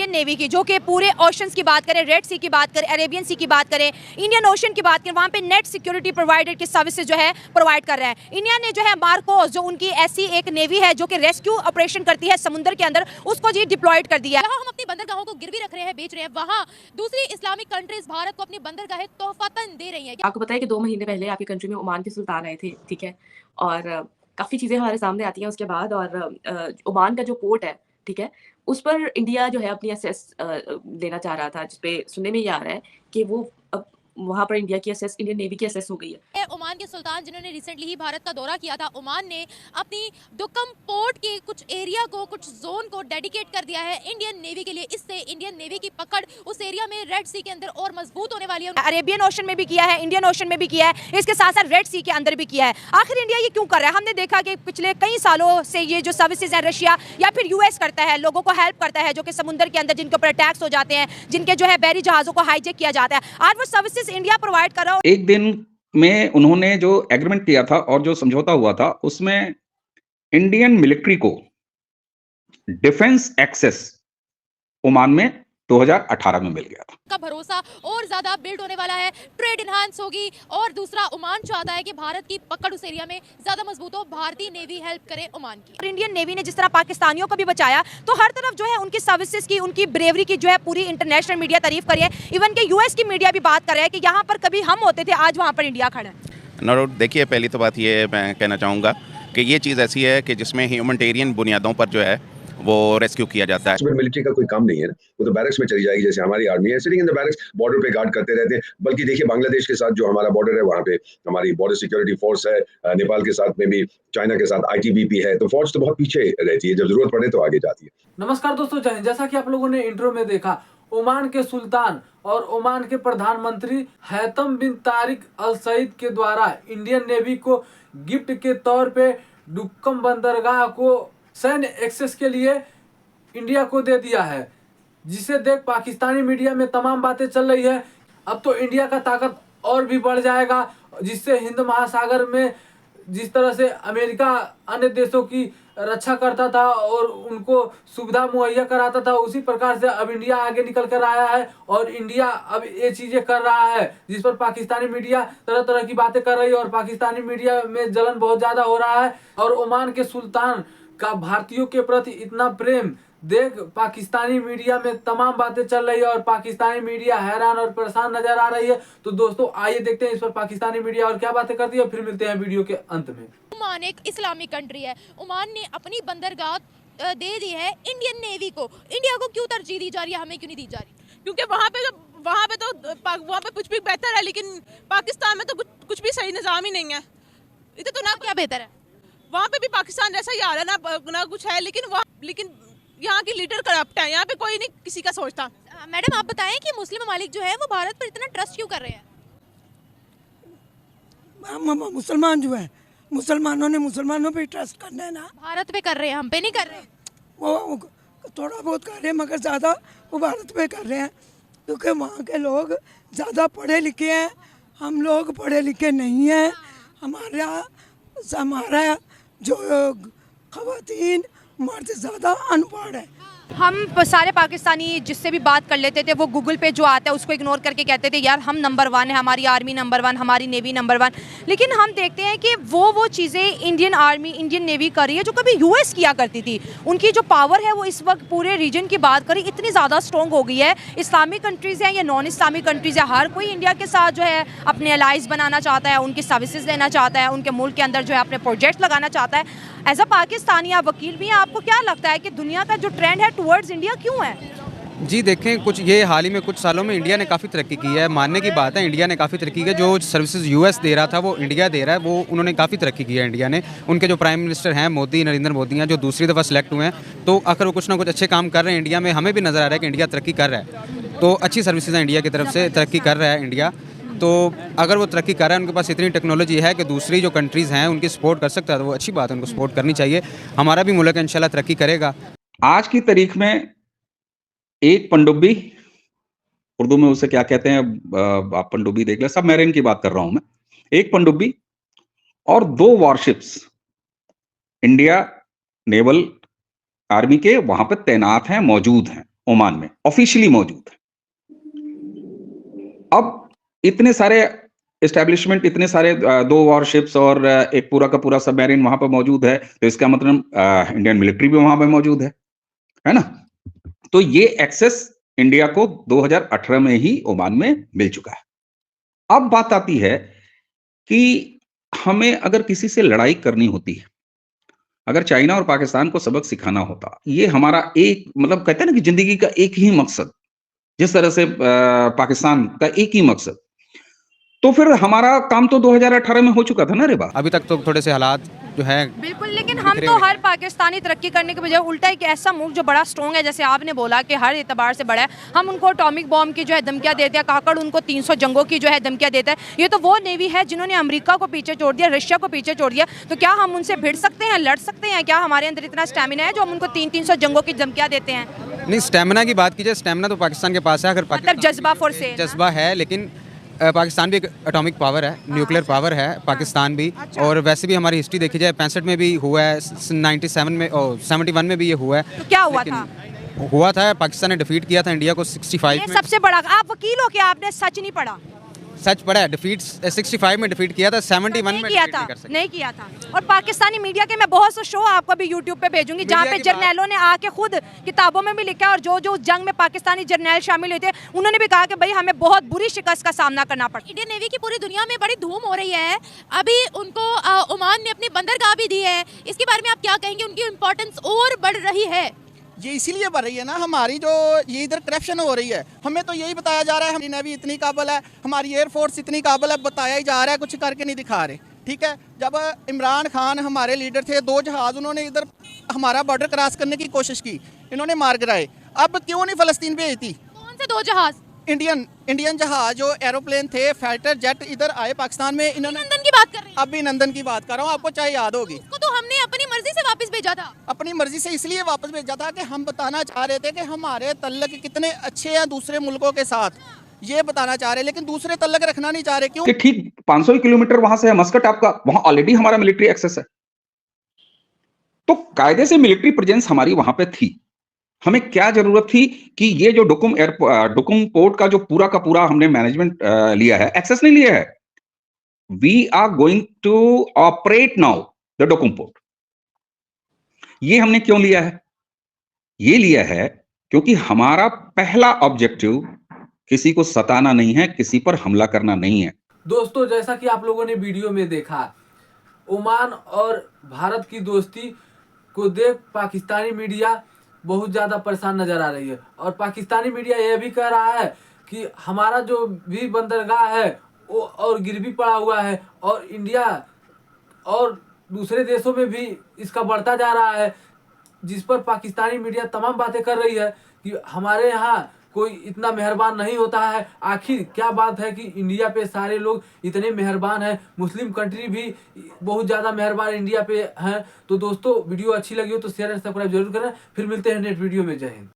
Indian navy की, जो कि पूरे ओशंस की बात करें, रेड सी की बात करें, अरेबियन सी की बात करें, इंडियन ओशन की बात करें, वहाँ पे नेट सिक्योरिटी प्रोवाइडर की सर्विसेज जो है प्रोवाइड कर रहा है। इंडिया ने जो है मार्कोस, जो उनकी ऐसी एक नेवी है जो कि रेस्क्यू ऑपरेशन करती है समुद्र के अंदर, उसको जी डिप्लॉयड कर दिया। हम अपनी बंदरगाहों को गिरवी रख रहे हैं, बेच रहे हैं, वहाँ दूसरी इस्लामिक कंट्रीज भारत को अपनी बंदरगाहें तोहफतन दे रही हैं। आपको पता है कि 2 महीने पहले आपकी कंट्री में ओमान के सुल्तान आए थे, ठीक है? और काफ़ी चीज़ें हमारे सामने आती हैं उसके बाद, और ओमान का जो पोर्ट है, ठीक है? उस पर इंडिया जो है अपनी एसेस लेना चाह रहा था, जिसपे सुनने में ये आ रहा है कि वो अब वहाँ पर इंडिया की एसेस, इंडियन नेवी की एसेस हो गई है। ओमान के सुल्तान जिन्होंने रिसेंटली ही भारत का दौरा किया था, ओमान ने अपनी दुकम पोर्ट के कुछ एरिया को, कुछ जोन को डेडिकेट कर दिया है इंडियन नेवी के लिए। इससे इंडियन नेवी की पकड़ उस एरिया में रेड सी के अंदर और मजबूत होने वाली है। अरेबियन ओशन में भी किया है, इंडियन ओशन में भी किया है, इसके साथ साथ रेड सी के अंदर भी किया है। आखिर इंडिया ये क्यों कर रहा है? हमने देखा कि पिछले कई सालों से ये जो सर्विसेज है रशिया या फिर यूएस करता है, लोगों को हेल्प करता है, जो कि समुद्र के अंदर जिनके ऊपर अटैक्स हो जाते हैं, जिनके जो है बहरी जहाजों को हाईजेक किया जाता है, आज वो सर्विसेज इंडिया प्रोवाइड कर रहा है। एक दिन में उन्होंने जो एग्रीमेंट किया था और जो समझौता हुआ था, उसमें इंडियन मिलिट्री को डिफेंस एक्सेस ओमान में 2018 में मिल गया था। का भरोसा और ज्यादा बिल्ड होने वाला है, ट्रेड इनहांस होगी। और दूसरा, ओमान चाहता है कि भारत की पकड़ उस एरिया में ज्यादा मजबूत हो, भारतीय नेवी हेल्प करे ओमान की। इंडियन नेवी ने जिस तरह पाकिस्तानियों को भी बचाया, तो हर तरफ जो है उनकी सर्विसेज की, उनकी ब्रेवरी की जो है पूरी इंटरनेशनल मीडिया तारीफ करी है। इवन के यूएस की मीडिया भी बात कर रहा है कि यहाँ पर कभी हम होते थे, आज वहाँ पर इंडिया खड़ा है। No doubt. देखिए, पहली तो बात ये मैं कहना चाहूँगा कि ये चीज़ ऐसी है कि जिसमें ह्यूमैनिटेरियन बुनियादों पर जो है वो रेस्क्यू किया जाता है। मिलिट्री का कोई काम नहीं है ना, वो तो बैरक्स में चली जाएगी, जैसे हमारी आर्मी है sitting in the barracks, border पे गार्ड करते रहते हैं। बल्कि देखिए, बांग्लादेश के साथ जो हमारा बॉर्डर है, वहाँ पे हमारी बॉर्डर सिक्योरिटी फोर्स है, नेपाल के साथ में भी, चाइना के साथ आईटीबीपी है, तो फोर्स तो बहुत पीछे रहती है, जब जरूरत पड़े तो आगे जाती है। नमस्कार दोस्तों, जैसा कि आप लोगों ने इंट्रो में देखा, ओमान के सुल्तान और ओमान के प्रधानमंत्री हैतम बिन तारिक अल सईद के द्वारा इंडियन नेवी को गिफ्ट के तौर पे डुक्कम बंदरगाह को सैन्य एक्सेस के लिए इंडिया को दे दिया है, जिसे देख पाकिस्तानी मीडिया में तमाम बातें चल रही है। अब तो इंडिया का ताकत और भी बढ़ जाएगा, जिससे हिंद महासागर में जिस तरह से अमेरिका अन्य देशों की रक्षा करता था और उनको सुविधा मुहैया कराता था, उसी प्रकार से अब इंडिया आगे निकल कर आया है और इंडिया अब ये चीजें कर रहा है, जिस पर पाकिस्तानी मीडिया तरह तरह की बातें कर रही है और पाकिस्तानी मीडिया में जलन बहुत ज्यादा हो रहा है। और ओमान के सुल्तान का भारतीयों के प्रति इतना प्रेम देख पाकिस्तानी मीडिया में तमाम बातें चल रही है और पाकिस्तानी मीडिया हैरान और परेशान नजर आ रही है। तो दोस्तों, आइए देखते हैं इस पर पाकिस्तानी मीडिया और क्या बातें करती है, फिर मिलते हैं वीडियो के अंत में। ओमान एक इस्लामिक कंट्री है। ओमान ने अपनी बंदरगाह दे दी है इंडियन नेवी को। इंडिया को क्यों तरजीह दी जा रही है, हमें क्यों नहीं दी जा रही? क्योंकि वहाँ पे कुछ भी बेहतर है, लेकिन पाकिस्तान में तो कुछ भी सही निज़ाम ही नहीं है। इधर तो ना क्या बेहतर है? वहाँ पे भी पाकिस्तान जैसा ही हाल है, ना कुछ है, लेकिन यहाँ की लीडर करप्ट है। यहाँ पे कोई नहीं किसी का सोचता। मैडम, आप बताएं कि मुस्लिम ममालिक जो है वो भारत पर इतना ट्रस्ट क्यों कर रहे हैं? मुसलमान जो है, मुसलमानों ने मुसलमानों पे ट्रस्ट करना है ना। भारत पे कर रहे हैं, हम पे नहीं कर रहे। वो थोड़ा बहुत कर रहे हैं, मगर ज़्यादा वो भारत पे कर रहे हैं, क्योंकि वहाँ के लोग ज़्यादा पढ़े लिखे हैं, हम लोग पढ़े लिखे नहीं हैं। हमारा जो ख़वातीन मर्द ज़्यादा अनपढ़ है। हम सारे पाकिस्तानी जिससे भी बात कर लेते थे, वो गूगल पे जो आता है उसको इग्नोर करके कहते थे यार हम नंबर 1 है, हमारी आर्मी नंबर 1, हमारी नेवी नंबर 1। लेकिन हम देखते हैं कि वो चीज़ें इंडियन आर्मी, इंडियन नेवी कर रही है जो कभी यूएस किया करती थी। उनकी जो पावर है वो इस वक्त पूरे रीजन की बात करें इतनी ज़्यादा स्ट्रॉन्ग हो गई है। इस्लामिक कंट्रीज़ हैं या नॉन इस्लामिक कंट्रीज़ है, हर कोई इंडिया के साथ जो है अपने अलाइज बनाना चाहता है, उनकी सर्विसेज लेना चाहता है, उनके मुल्क के अंदर जो है अपने प्रोजेक्ट्स लगाना चाहता है। एज अ पाकिस्तानी आप वकील भी हैं, आपको क्या लगता है कि दुनिया का जो ट्रेंड है टुवर्ड्स इंडिया क्यों है? जी देखें, कुछ ये हाल ही में कुछ सालों में इंडिया ने काफ़ी तरक्की की है, मानने की बात है। इंडिया ने काफ़ी तरक्की की है, जो सर्विसेज यूएस दे रहा था वो इंडिया दे रहा है, वो उन्होंने काफ़ी तरक्की की है इंडिया ने। उनके जो प्राइम मिनिस्टर हैं मोदी, नरेंद्र मोदी हैं, जो दूसरी दफ़ा सेलेक्ट हुए हैं, तो अगर वो कुछ ना कुछ अच्छे काम कर रहे हैं इंडिया में, हमें भी नज़र आ रहा है कि इंडिया तरक्की कर रहा है। तो अच्छी सर्विसेज हैं इंडिया की तरफ से, तरक्की कर रहा है इंडिया। तो अगर वो तरक्की कर रहा है, उनके पास इतनी टेक्नोलॉजी है कि दूसरी जो कंट्रीज़ हैं उनकी सपोर्ट कर सकता है, तो वो अच्छी बात है, उनको सपोर्ट करनी चाहिए। हमारा भी मुल्क इंशाल्लाह तरक्की करेगा। आज की तारीख में एक पनडुब्बी, उर्दू में उसे क्या कहते हैं, आप पनडुब्बी देख लें, सबमरीन की बात कर रहा हूं मैं। एक पनडुब्बी और 2 वॉरशिप्स इंडिया नेवल आर्मी के वहां पर तैनात हैं, मौजूद हैं ओमान में ऑफिशियली मौजूद है। अब इतने सारे एस्टेब्लिशमेंट, इतने सारे 2 वॉरशिप्स और एक पूरा का पूरा सबमरीन वहां पर मौजूद है, तो इसका मतलब इंडियन मिलिट्री भी वहां पर मौजूद है ना? तो ये एक्सेस इंडिया को 2018 में ही ओमान में मिल चुका है। अब बात आती है कि हमें अगर किसी से लड़ाई करनी होती है, अगर चाइना और पाकिस्तान को सबक सिखाना होता, ये हमारा एक मतलब कहते हैं ना कि जिंदगी का एक ही मकसद, जिस तरह से पाकिस्तान का एक ही मकसद, तो फिर हमारा काम तो 2018 में हो चुका था ना रेबा। अभी तक तो थोड़े से हालात जो है बिल्कुल, लेकिन हम तो हर पाकिस्तानी तरक्की करने के बजाय उल्टा एक ऐसा मूव जो बड़ा स्ट्रॉन्ग है, जैसे आपने बोला कि हर एतबार से बड़ा है, हम उनको एटॉमिक बॉम्ब की जो है धमकियां देते हैं, काकड़ उनको 300 जंगों की जो है धमकियां देता है। ये तो वो नेवी है जिन्होंने अमेरिका को पीछे छोड़ दिया, रशिया को पीछे छोड़ दिया। तो क्या हम उनसे भिड़ सकते हैं, लड़ सकते हैं? क्या हमारे अंदर इतना स्टेमिना है जो हम उनको 300 जंगों की धमकियां देते हैं? नहीं, स्टेमिना की बात कीजिए, स्टेमिना तो पाकिस्तान के पास है, अगर मतलब जज्बा फॉर से जज्बा है, लेकिन पाकिस्तान भी एक एटॉमिक पावर है, न्यूक्लियर पावर है पाकिस्तान भी। और वैसे भी हमारी हिस्ट्री देखी जाए 65 में भी हुआ है, 97 में और 71 में भी ये हुआ है। तो क्या हुआ था? हुआ था, पाकिस्तान ने डिफीट किया था इंडिया को 65 में। सबसे बड़ा, आप वकील हो क्या, आपने सच नहीं पढ़ा? सच पड़ा है, डिफीट 65 में डिफीट किया था, 71 में किया था, नहीं किया था। और पाकिस्तानी मीडिया के मैं बहुत से शो आपको भी यूट्यूब पे भेजूंगी जहाँ पे जर्नैलों ने आके खुद किताबों में भी लिखा है, और जो जो जंग में पाकिस्तानी जर्नैल शामिल हुए थे उन्होंने भी कहा कि भाई हमें बहुत बुरी शिकस्त का सामना करना पड़ा। इंडियन नेवी की पूरी दुनिया में बड़ी धूम हो रही है, अभी उनको ओमान ने अपनी बंदरगाह भी दी है, इसके बारे में आप क्या कहेंगे? उनकी इम्पोर्टेंस और बढ़ रही है। ये इसीलिए बढ़ रही है ना, हमारी जो ये इधर करप्शन हो रही है, हमें तो यही बताया जा रहा है हमारी नेवी इतनी काबिल है, हमारी एयरफोर्स इतनी काबिल है, बताया ही जा रहा है, कुछ करके नहीं दिखा रहे। ठीक है, जब इमरान खान हमारे लीडर थे, 2 जहाज़ उन्होंने इधर हमारा बॉर्डर क्रॉस करने की कोशिश की, इन्होंने मार गिराए। अब क्यों नहीं फ़लस्तीन भेजती? कौन से 2 जहाज़? इंडियन जहाज जो एरोप्लेन थे, फाइटर जेट इधर आए पाकिस्तान में। इन्होंने नंदन की बात कर रहे हैं? अभी नंदन की बात कर रहा हूँ, आपको चाहे याद होगी। उसको तो हमने अपनी मर्जी से वापस भेजा था। अपनी मर्जी से इसलिए वापस भेजा था कि हम बताना चाह रहे थे कि हमारे तल्लक कितने अच्छे हैं दूसरे मुल्कों के साथ, ये बताना चाह रहे, लेकिन दूसरे तल्लक रखना नहीं चाह रहे। क्यों? कि ठीक 500 किलोमीटर वहां से है मस्कट आपका, वहां ऑलरेडी हमारा मिलिट्री एक्सेस है, तो कायदे से मिलिट्री प्रेजेंस हमारी वहां पे थी। हमें क्या जरूरत थी कि ये जो डुकुम पोर्ट का जो पूरा का पूरा हमने मैनेजमेंट लिया है, एक्सेस नहीं लिया है। We are going to operate now the Duqm port. ये हमने क्यों लिया है? ये लिया है क्योंकि हमारा पहला ऑब्जेक्टिव किसी को सताना नहीं है, किसी पर हमला करना नहीं है। दोस्तों, जैसा कि आप लोगों ने वीडियो में देखा, ओमान और भारत की दोस्ती को देख पाकिस्तानी मीडिया बहुत ज़्यादा परेशान नजर आ रही है, और पाकिस्तानी मीडिया यह भी कह रहा है कि हमारा जो भी बंदरगाह है वो और गिरवी पड़ा हुआ है, और इंडिया और दूसरे देशों में भी इसका बढ़ता जा रहा है, जिस पर पाकिस्तानी मीडिया तमाम बातें कर रही है कि हमारे यहाँ कोई इतना मेहरबान नहीं होता है। आखिर क्या बात है कि इंडिया पे सारे लोग इतने मेहरबान हैं, मुस्लिम कंट्री भी बहुत ज़्यादा मेहरबान इंडिया पे हैं। तो दोस्तों, वीडियो अच्छी लगी हो तो शेयर और सब्सक्राइब जरूर करें। फिर मिलते हैं नेक्स्ट वीडियो में। जय हिंद।